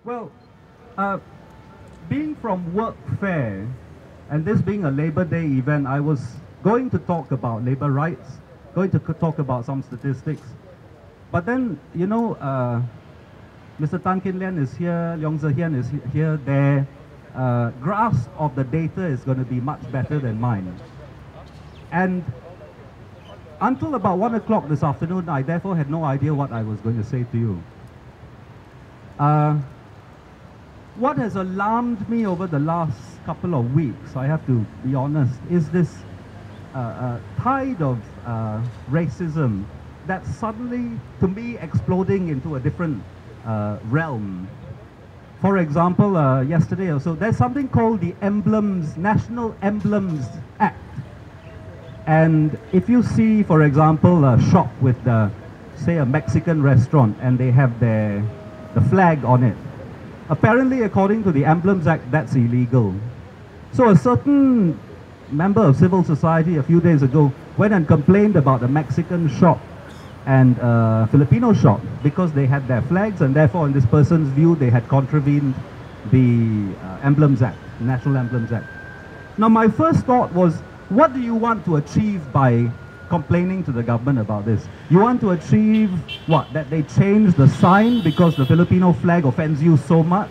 Well, uh, being from work fair and this being a Labor Day event, I was going to talk about labor rights, going to talk about some statistics. But then, Mr. Tan Kin Lian is here, Leong Tze Hian is here, their grasp of the data is going to be much better than mine. And until about 1 o'clock this afternoon, I therefore had no idea what I was going to say to you. What has alarmed me over the last couple of weeks, I have to be honest, is this tide of racism that's suddenly, to me, exploding into a different realm. For example, yesterday or so, there's something called the National Emblems Act. And if you see, for example, a shop with, say, a Mexican restaurant, and they have the flag on it, apparently, according to the Emblems Act, that's illegal. So a certain member of civil society a few days ago went and complained about the Mexican shop and Filipino shop because they had their flags, and therefore, in this person's view, they had contravened the Emblems Act, the National Emblems Act. Now, my first thought was, what do you want to achieve by complaining to the government about this? You want to achieve what? That they change the sign because the Filipino flag offends you so much?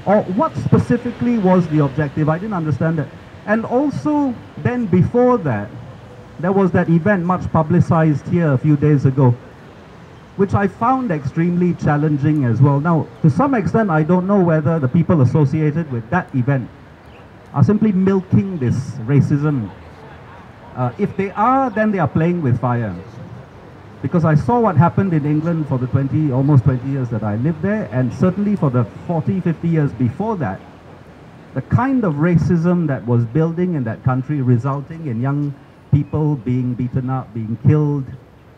Or what specifically was the objective? I didn't understand that. And also, then before that, there was that event much publicized here a few days ago, which I found extremely challenging as well. Now, to some extent, I don't know whether the people associated with that event are simply milking this racism. If they are, then they are playing with fire. Because I saw what happened in England for the almost 20 years that I lived there, and certainly for the 40, 50 years before that, the kind of racism that was building in that country, resulting in young people being beaten up, being killed.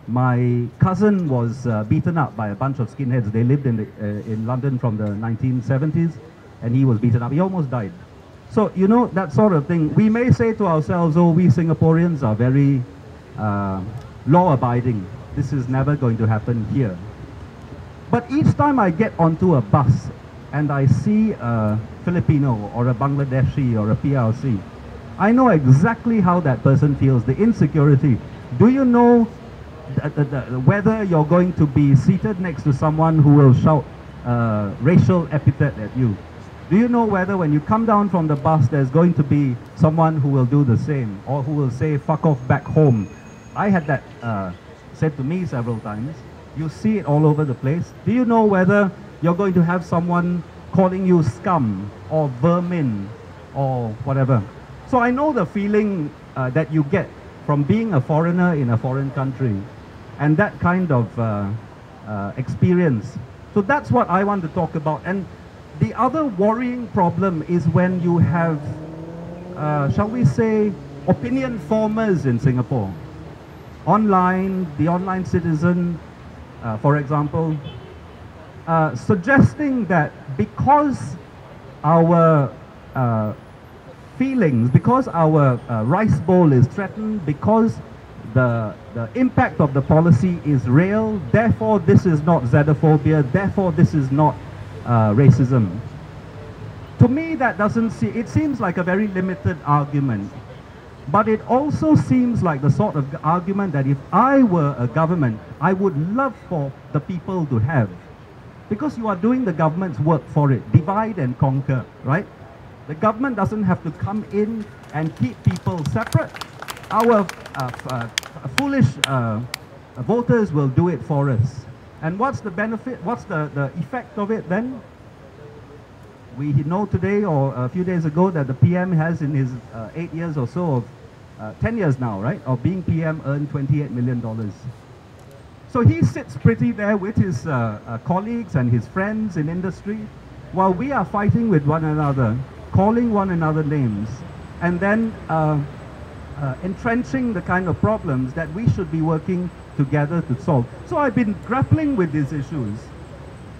My cousin was beaten up by a bunch of skinheads. They lived in London from the 1970s, and he was beaten up. He almost died. So, you know, that sort of thing. We may say to ourselves, oh, we Singaporeans are very law-abiding. This is never going to happen here. But each time I get onto a bus and I see a Filipino or a Bangladeshi or a PRC, I know exactly how that person feels, the insecurity. Do you know whether you're going to be seated next to someone who will shout racial epithet at you? Do you know whether when you come down from the bus, there's going to be someone who will do the same, or who will say, fuck off back home? I had that said to me several times. You see it all over the place. Do you know whether you're going to have someone calling you scum, or vermin, or whatever? So I know the feeling that you get from being a foreigner in a foreign country, and that kind of experience. So that's what I want to talk about. And the other worrying problem is when you have, shall we say, opinion formers in Singapore. Online, the online citizen, for example, suggesting that because our feelings, because our rice bowl is threatened, because the impact of the policy is real, therefore this is not xenophobia, therefore this is not racism. To me, that it seems like a very limited argument, but it also seems like the sort of argument that if I were a government, I would love for the people to have. Because you are doing the government's work for it, divide and conquer, right? The government doesn't have to come in and keep people separate. Our foolish voters will do it for us. And what's the benefit, what's the effect of it then? We know today or a few days ago that the PM has in his 8 years or so of, 10 years now, right, of being PM earned $28 million. So he sits pretty there with his colleagues and his friends in industry while we are fighting with one another, calling one another names, and then entrenching the kind of problems that we should be working together to solve. So I've been grappling with these issues,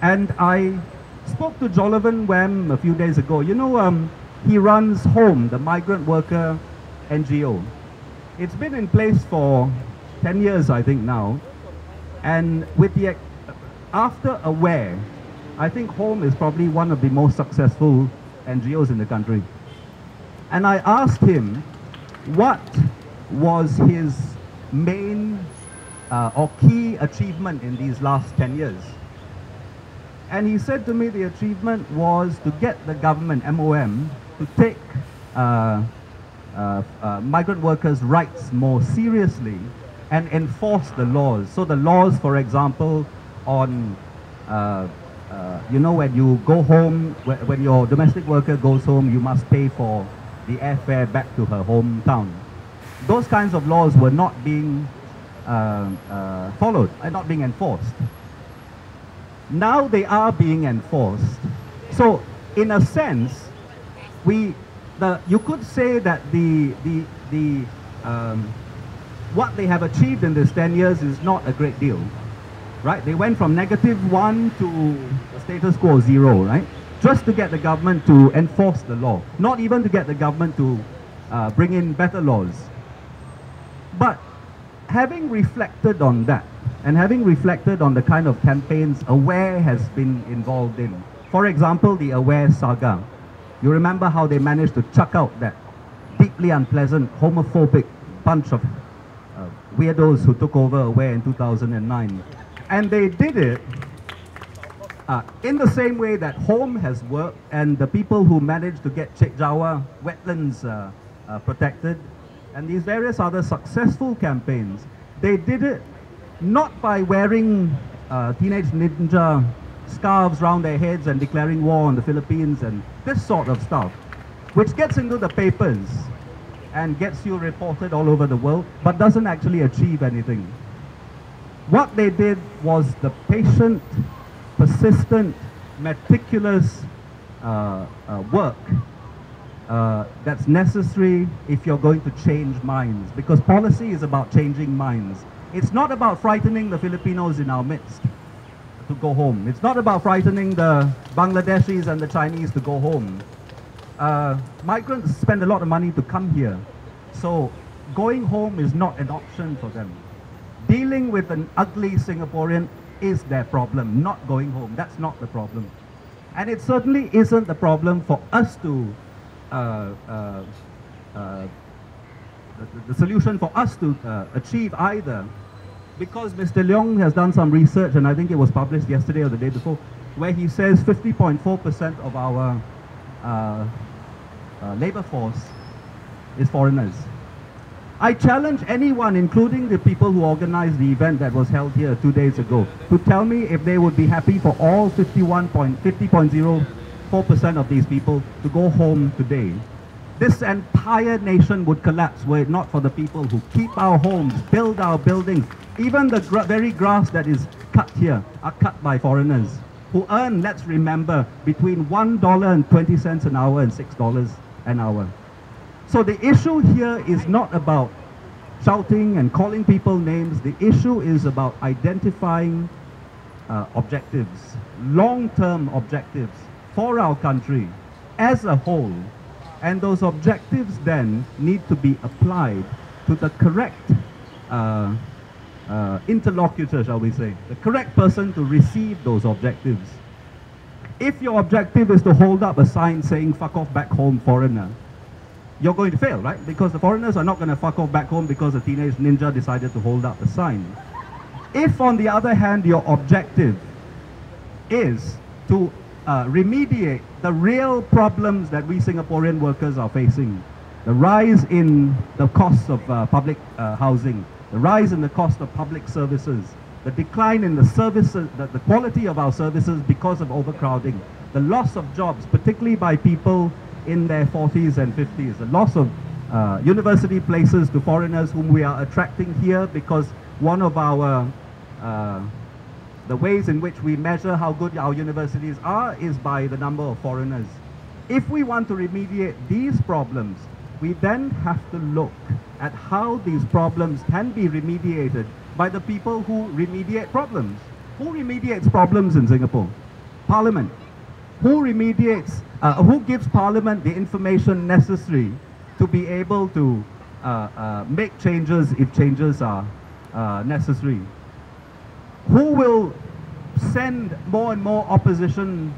and I spoke to Jolovan Wem a few days ago. You know, he runs Home, the migrant worker NGO. It's been in place for 10 years, I think now, and with the after Aware, I think Home is probably one of the most successful NGOs in the country. And I asked him what was his main or key achievement in these last 10 years. And he said to me the achievement was to get the government, MOM, to take migrant workers' rights more seriously and enforce the laws. So the laws, for example, on, you know, when you go home, when your domestic worker goes home, you must pay for the airfare back to her hometown. Those kinds of laws were not being followed and not being enforced. Now they are being enforced. So in a sense, you could say that what they have achieved in this 10 years is not a great deal, right? They went from -1 to the status quo 0, right? Just to get the government to enforce the law, not even to get the government to bring in better laws. But having reflected on that, and having reflected on the kind of campaigns AWARE has been involved in, for example, the AWARE saga, you remember how they managed to chuck out that deeply unpleasant, homophobic bunch of weirdos who took over AWARE in 2009. And they did it in the same way that Home has worked, and the people who managed to get Chek Jawa wetlands protected, and these various other successful campaigns, they did it not by wearing Teenage Ninja scarves around their heads and declaring war on the Philippines and this sort of stuff, which gets into the papers and gets you reported all over the world, but doesn't actually achieve anything. What they did was the patient, persistent, meticulous work that's necessary if you're going to change minds, because policy is about changing minds. It's not about frightening the Filipinos in our midst to go home. It's not about frightening the Bangladeshis and the Chinese to go home. Migrants spend a lot of money to come here, so going home is not an option for them. Dealing with an ugly Singaporean is their problem, not going home. That's not the problem. And it certainly isn't the problem for us to, the solution for us to achieve either, because Mr. Leong has done some research, and I think it was published yesterday or the day before, where he says 50.4% of our labor force is foreigners. I challenge anyone, including the people who organized the event that was held here 2 days ago, to tell me if they would be happy for all 50.04% of these people to go home today. This entire nation would collapse were it not for the people who keep our homes, build our buildings. Even the very grass that is cut here are cut by foreigners who earn, let's remember, between $1.20 an hour and $6 an hour. So the issue here is not about shouting and calling people names. The issue is about identifying objectives, long-term objectives for our country as a whole. And those objectives then need to be applied to the correct interlocutor, shall we say, the correct person to receive those objectives. If your objective is to hold up a sign saying "fuck off back home, foreigner," you're going to fail, right? Because the foreigners are not going to fuck off back home because a teenage ninja decided to hold up a sign. If, on the other hand, your objective is to remediate the real problems that we Singaporean workers are facing, the rise in the cost of public housing, the rise in the cost of public services, the decline in the services, the quality of our services because of overcrowding, the loss of jobs, particularly by people in their 40s and 50s, the loss of university places to foreigners whom we are attracting here, because one of our the ways in which we measure how good our universities are is by the number of foreigners. If we want to remediate these problems, we then have to look at how these problems can be remediated by the people who remediate problems. Who remediates problems in Singapore? Parliament. Who remediates, who gives Parliament the information necessary to be able to make changes if changes are necessary? Who will send more and more opposition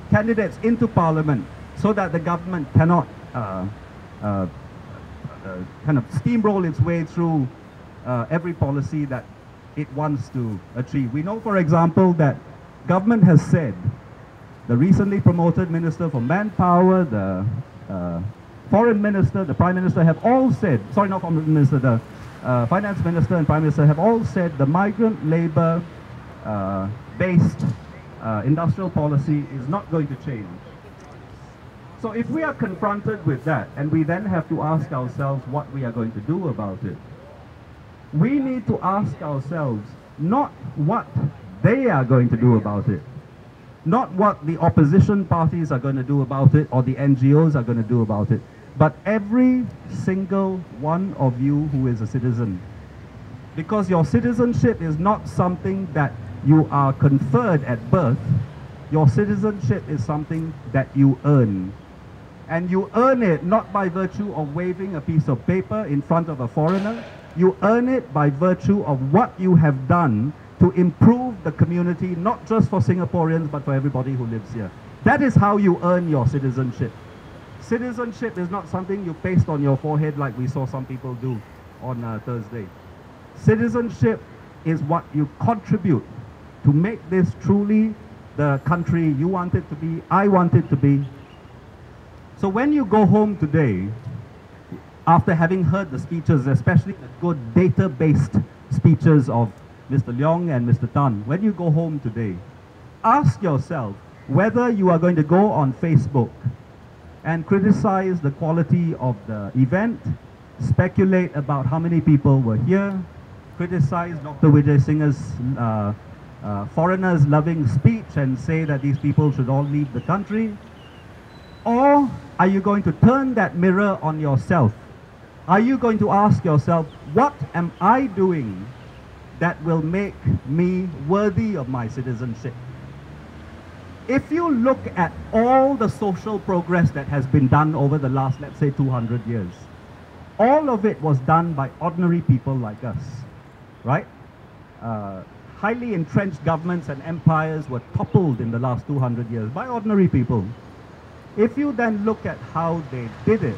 candidates into parliament so that the government cannot kind of steamroll its way through every policy that it wants to achieve. We know, for example, that government has said, the recently promoted Minister for Manpower, the Foreign Minister, the Prime Minister have all said, sorry, not Foreign Minister, the Finance Minister and Prime Minister have all said the migrant labor based industrial policy is not going to change. So if we are confronted with that, and we then have to ask ourselves what we are going to do about it, we need to ask ourselves not what they are going to do about it, not what the opposition parties are going to do about it or the NGOs are going to do about it, but every single one of you who is a citizen. Because your citizenship is not something that you are conferred at birth. Your citizenship is something that you earn. And you earn it not by virtue of waving a piece of paper in front of a foreigner. You earn it by virtue of what you have done to improve the community, not just for Singaporeans, but for everybody who lives here. That is how you earn your citizenship. Citizenship is not something you paste on your forehead like we saw some people do on Thursday. Citizenship is what you contribute to make this truly the country you want it to be, I want it to be. So when you go home today, after having heard the speeches, especially the good data-based speeches of Mr. Leong and Mr. Tan, when you go home today, ask yourself whether you are going to go on Facebook and criticize the quality of the event, speculate about how many people were here, criticize Dr. Wijeysingha's foreigners-loving speech and say that these people should all leave the country? Or are you going to turn that mirror on yourself? Are you going to ask yourself, what am I doing that will make me worthy of my citizenship? If you look at all the social progress that has been done over the last, let's say, 200 years, all of it was done by ordinary people like us, right? Highly entrenched governments and empires were toppled in the last 200 years by ordinary people. If you then look at how they did it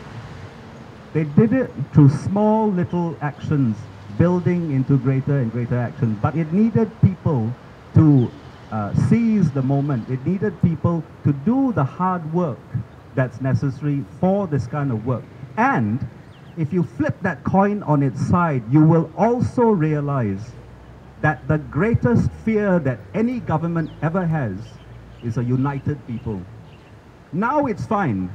through small little actions, building into greater and greater actions. But it needed people to seize the moment. It needed people to do the hard work that's necessary for this kind of work. And if you flip that coin on its side, you will also realize that the greatest fear that any government ever has is a united people. Now it's fine.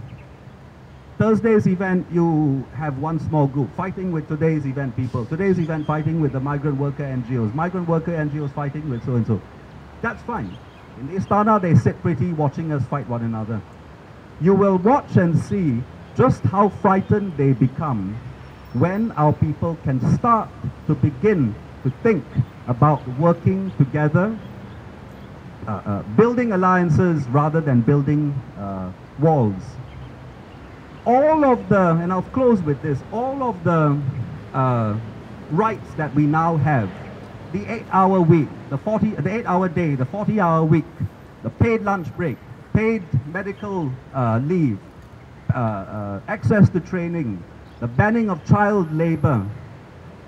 Thursday's event, you have one small group fighting with today's event people. Today's event fighting with the migrant worker NGOs. Migrant worker NGOs fighting with so-and-so. That's fine. In Istana, they sit pretty watching us fight one another. You will watch and see just how frightened they become when our people can start to begin to think about working together, building alliances rather than building walls. All of the, and I'll close with this, all of the rights that we now have, the 8-hour week, the 8-hour day, the 40-hour week, the paid lunch break, paid medical leave, access to training, the banning of child labor,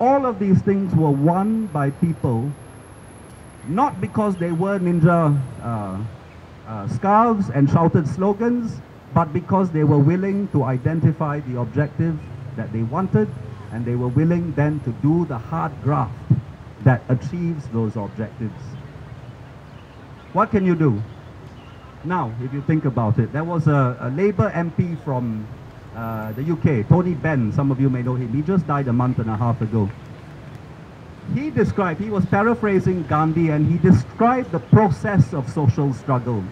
all of these things were won by people, not because they wore ninja scarves and shouted slogans, but because they were willing to identify the objective that they wanted, and they were willing then to do the hard graft that achieves those objectives. What can you do? Now, if you think about it, there was a Labour MP from the UK, Tony Benn, some of you may know him. He just died a month and a half ago. He was paraphrasing Gandhi, and he described the process of social struggle.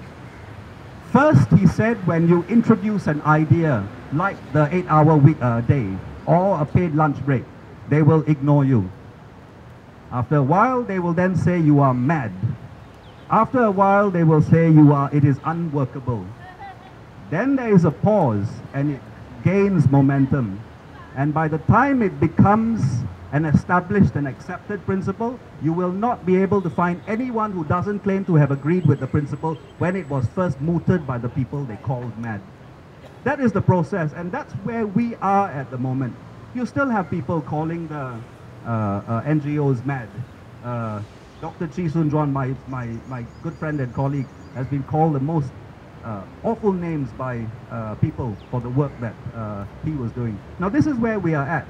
First, he said, when you introduce an idea like the 8-hour day or a paid lunch break, they will ignore you. After a while, they will then say you are mad. After a while, they will say it is unworkable. Then there is a pause, and it gains momentum. And by the time it becomes an established and accepted principle, you will not be able to find anyone who doesn't claim to have agreed with the principle when it was first mooted by the people they called mad. That is the process, and that's where we are at the moment. You still have people calling the NGOs mad. Dr. Chi Soon Juan, my good friend and colleague, has been called the most awful names by people for the work that he was doing. Now this is where we are at,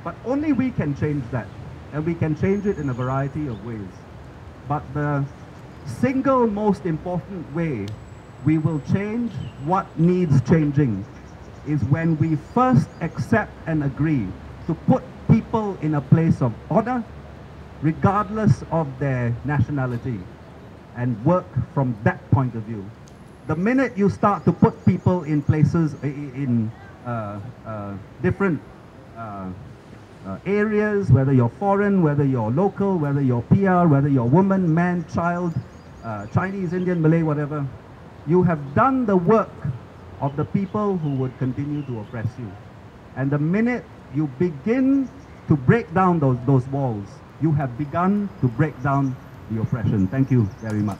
but only we can change that, and we can change it in a variety of ways. But the single most important way we will change what needs changing is when we first accept and agree to put people in a place of honor, regardless of their nationality, and work from that point of view. The minute you start to put people in places, in different areas, whether you're foreign, whether you're local, whether you're PR, whether you're woman, man, child, Chinese, Indian, Malay, whatever, you have done the work of the people who would continue to oppress you. And the minute you begin to break down those walls, you have begun to break down the oppression. Thank you very much.